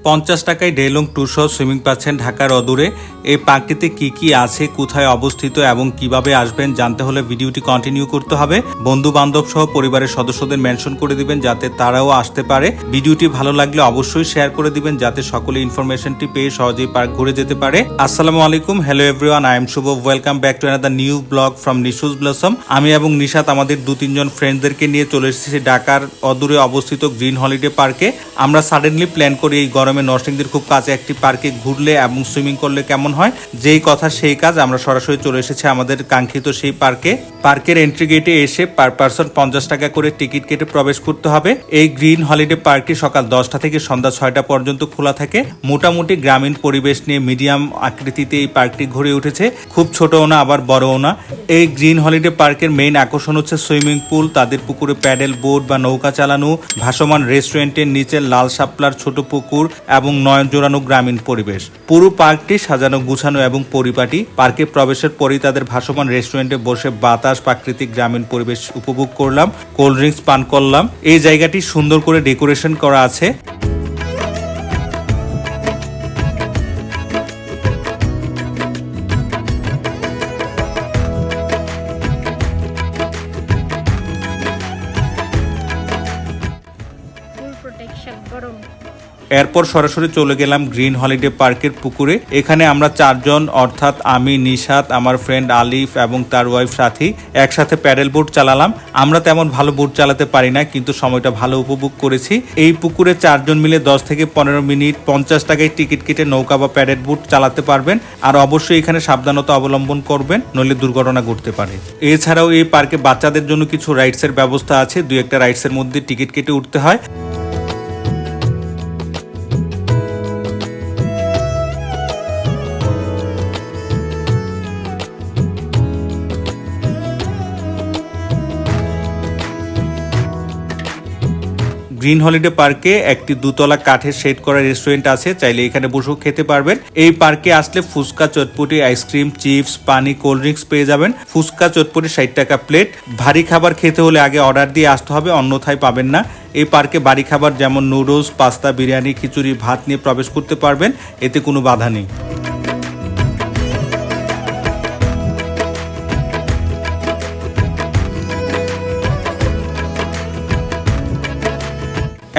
50 টাকায় ডেলং ট্যুর সহ সুইমিং পাচ্ছেন ঢাকার অদূরে। এই পার্কটিতে কি কি আছে, কোথায় অবস্থিত এবং কিভাবে আসবেন জানতে হলে ভিডিওটি কন্টিনিউ করতে হবে। বন্ধু বান্ধব সহ পরিবারের সদস্যদের মেনশন করে দিবেন যাতে তারাও আসতে পারে। ভিডিওটি ভালো লাগলে অবশ্যই শেয়ার করে দিবেন যাতে সকলে ইনফরমেশনটি পেয়ে সহজেই পার্ক ঘুরে যেতে পারে। আসসালামু আলাইকুম, hello everyone, I am Shubho. Welcome back to another new blog from Nishu's blossom. আমি এবং নিশাত আমাদের 2-3 জন ফ্রেন্ডদেরকে নিয়ে চলে এসেছি ঢাকার অদূরে অবস্থিত গ্রিন হলিডে পার্কে। আমরা সাডেনলি প্ল্যান করি এই গরমে নরসিংদীর খুব কাছে একটি পার্কে ঘুরলে এবং সুইমিং করলে কেমন হয়। যেই কথা সেই কাজ, আমরা সরাসরি চলে এসেছি আমাদের কাঙ্ক্ষিত সেই পার্কে। পার্কের এন্ট্রি গেটে এসে পার পারসন 50 টাকা করে টিকিট কেটে প্রবেশ করতে হবে। এই গ্রিন হলিডে পার্কটি সকাল 10টা থেকে সন্ধ্যা 6টা পর্যন্ত খোলা থাকে। মোটামুটি গ্রামীণ পরিবেশ নিয়ে মিডিয়াম আকৃতিতে এই পার্কটি গড়ে উঠেছে, খুব ছোটও না আবার বড়ও না। এই গ্রিন হলিডে পার্কের মেইন আকর্ষণ হচ্ছে সুইমিং পুল, তাদের পুকুরে প্যাডেল বোট বা নৌকা চালানো, ভাসমান রেস্টুরেন্টের নিচে লাল শাপলার ছোট পুকুর এবং নয়ন জোড়ানো গ্রামীণ পরিবেশ। পুরো পার্কটি সাজানো গুছানো এবং পরিপাটি। পার্কে প্রবেশের পরই তাদের ভাসমান রেস্টুরেন্টে বসে বাতাস, প্রাকৃতিক গ্রামীণ পরিবেশ উপভোগ করলাম, কোল্ড ড্রিঙ্কস পান করলাম। এই জায়গাটি সুন্দর করে ডেকোরেশন করা আছে। এরপর সরাসরি চলে গেলাম গ্রিন হলিডে পার্কের পুকুরে। এখানে আমরা 4 জন অর্থাৎ আমি, নিশাত, আমার ফ্রেন্ড আলিফ এবং তার ওয়াইফ সাথী একসাথে প্যাডেল বোট চালালাম। আমরা তেমন ভালো বোট চালাতে পারি না, কিন্তু সময়টা ভালো উপভোগ করেছি। এই পুকুরে 4 জন মিলে 10 থেকে 15 মিনিট 50 টাকায় টিকিট কেটে নৌকা বা প্যাডেল বোট চালাতে পারবেন। আর অবশ্যই এখানে সাবধানতা অবলম্বন করবেন, নইলে দুর্ঘটনা ঘটতে পারে। এছাড়াও এই পার্কে বাচ্চাদের জন্য কিছু রাইডসের ব্যবস্থা আছে। 2-1টা রাইডসের মধ্যে টিকিট কেটে উঠতে হয়। গ্রিন হলিডে পার্কে একটি 2তলা কাঠের শেড করা রেস্টুরেন্ট আছে, চাইলে এখানে বসেও খেতে পারবেন। এই পার্কে আসলে ফুচকা, চটপটি, আইসক্রিম, চিপস, পানি, কোল্ড ড্রিঙ্কস পেয়ে যাবেন। ফুচকা, চটপটি 60 টাকা প্লেট। ভারী খাবার খেতে হলে আগে অর্ডার দিয়ে আসতে হবে, অন্যথায় পাবেন না। এই পার্কে বাড়ি খাবার যেমন নুডলস, পাস্তা, বিরিয়ানি, খিচুড়ি, ভাত নিয়ে প্রবেশ করতে পারবেন, এতে কোনো বাধা নেই।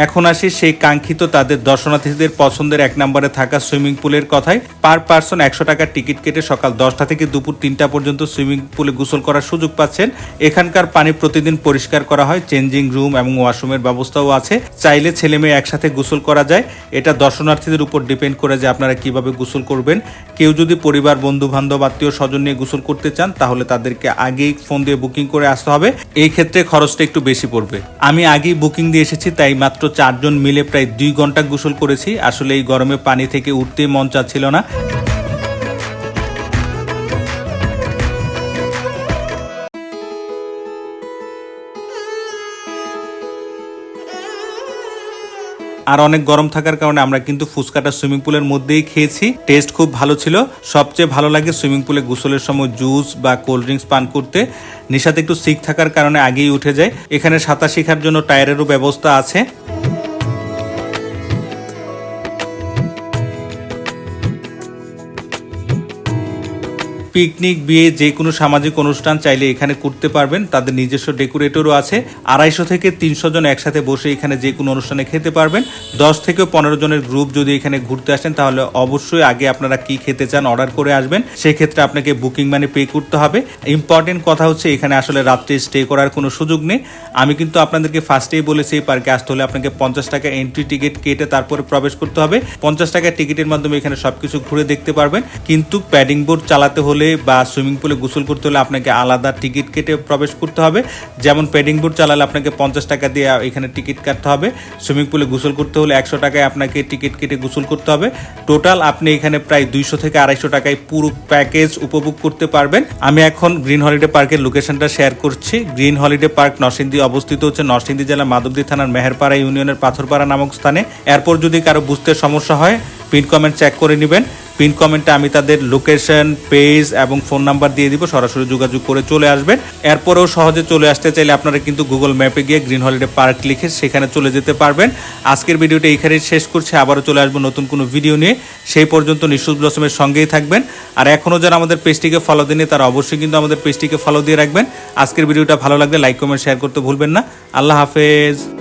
এখন আসি সেই কাঙ্ক্ষিত তাদের দর্শনার্থীদের পছন্দের 1 নম্বরে থাকা সুইমিং পুলের কথায়। পার পারসন 100 টাকার টিকিট কেটে সকাল 10টা থেকে দুপুর 3টা পর্যন্ত সুইমিং পুলে গোসল করার সুযোগ পাচ্ছেন। এখানকার পানি প্রতিদিন পরিষ্কার করা হয়, চেঞ্জিং রুম এবং ওয়াশরুমের ব্যবস্থাও আছে। চাইলে ছেলে মেয়ে একসাথে গোসল করা যায়। এটা দর্শনার্থীদের উপর ডিপেন্ড করে যে আপনারা কিভাবে গোসল করবেন। কেউ যদি পরিবার, বন্ধু বান্ধব, আত্মীয় স্বজন নিয়ে গোসল করতে চান তাহলে তাদেরকে আগেই ফোন দিয়ে বুকিং করে আসতে হবে। এই ক্ষেত্রে খরচটা একটু বেশি পড়বে। আমি আগেই বুকিং দিয়ে এসেছি, তাই মাত্র 4 জন মিলে প্রায় 2 ঘন্টা গোসল করেছি। আসলে এই গরমে পানি থেকে উঠতেই মন চাচ্ছিল না। আর অনেক গরম থাকার কারণে আমরা কিন্তু ফুচকাটা সুইমিং পুলের মধ্যেই খেয়েছি। টেস্ট খুব ভালো ছিল। সবচেয়ে ভালো লাগে সুইমিং পুলে গোসলের সময় জুস বা কোল্ড ড্রিঙ্কস পান করতে। নিশাতে একটু সিক থাকার কারণে আগেই উঠে যায়। এখানে সাঁতার শেখার জন্য টায়ারেরও ব্যবস্থা আছে। পিকনিক, বিয়ে, যে কোনো সামাজিক অনুষ্ঠান চাইলে এখানে করতে পারবেন। তাদের নিজস্ব ডেকোরেটরও আছে। 250 থেকে 300 জন একসাথে বসে এখানে যে কোনো অনুষ্ঠানে খেতে পারবেন। 10 থেকে 15 জনের গ্রুপ যদি এখানে ঘুরতে আসেন তাহলে অবশ্যই আগে আপনারা কি খেতে চান অর্ডার করে আসবেন। সেক্ষেত্রে আপনাকে বুকিং মানি পে করতে হবে। ইম্পর্টেন্ট কথা হচ্ছে এখানে আসলে রাত্রে স্টে করার কোনো সুযোগ নেই। আমি কিন্তু আপনাদেরকে ফার্স্টেই বলেছি এই পার্কে আসতে হলে আপনাকে 50 টাকা এন্ট্রি টিকিট কেটে তারপরে প্রবেশ করতে হবে। 50 টাকার টিকিটের মাধ্যমে এখানে সবকিছু ঘুরে দেখতে পারবেন। কিন্তু প্যাডিং বোট চালাতে হলে বা সুইমিং পুলে গোসল করতে হলে আপনাকে আলাদা টিকিট কেটে প্রবেশ করতে হবে। যেমন প্যাডিং বোট চালালে আপনাকে 50 টাকা দিয়ে এখানে টিকিট কাটতে হবে। সুইমিং পুলে গোসল করতে হলে 100 টাকায় আপনাকে টিকিট কেটে গোসল করতে হবে। টোটাল আপনি এখানে প্রায় 200 থেকে 250 টাকায় পুরো প্যাকেজ উপভোগ করতে পারবেন। আমি এখন গ্রিন হলিডে পার্কের লোকেশনটা শেয়ার করছি। গ্রিন হলিডে পার্ক নরসিংদী অবস্থিত হচ্ছে নরসিংদী জেলার মাধবদী থানার মেহেরপাড়া ইউনিয়নের পাথরপাড়া নামক স্থানে। এরপর যদি কারো বুঝতে সমস্যা হয় পিন কমেন্ট চেক করে নেবেন। পিন কমেন্টে আমি তাদের লোকেশন, পেজ এবং ফোন নাম্বার দিয়ে দিব, সরাসরি যোগাযোগ করে চলে আসবেন। এরপরেও সহজে চলে আসতে চাইলে আপনারা কিন্তু গুগল ম্যাপে গিয়ে গ্রিন হলিডে পার্ক লিখে সেখানে চলে যেতে পারবেন। আজকের ভিডিওটা এইখানে শেষ করছি, আবারও চলে আসবো নতুন কোনো ভিডিও নিয়ে। সেই পর্যন্ত নিঃশুভ ব্লসমের সঙ্গেই থাকবেন। আর এখনও যারা আমাদের পেজটিকে ফলো দেননি তারা অবশ্যই কিন্তু আমাদের পেজটিকে ফলো দিয়ে রাখবেন। আজকের ভিডিওটা ভালো লাগলে লাইক, কমেন্ট, শেয়ার করতে ভুলবেন না। আল্লাহ হাফেজ।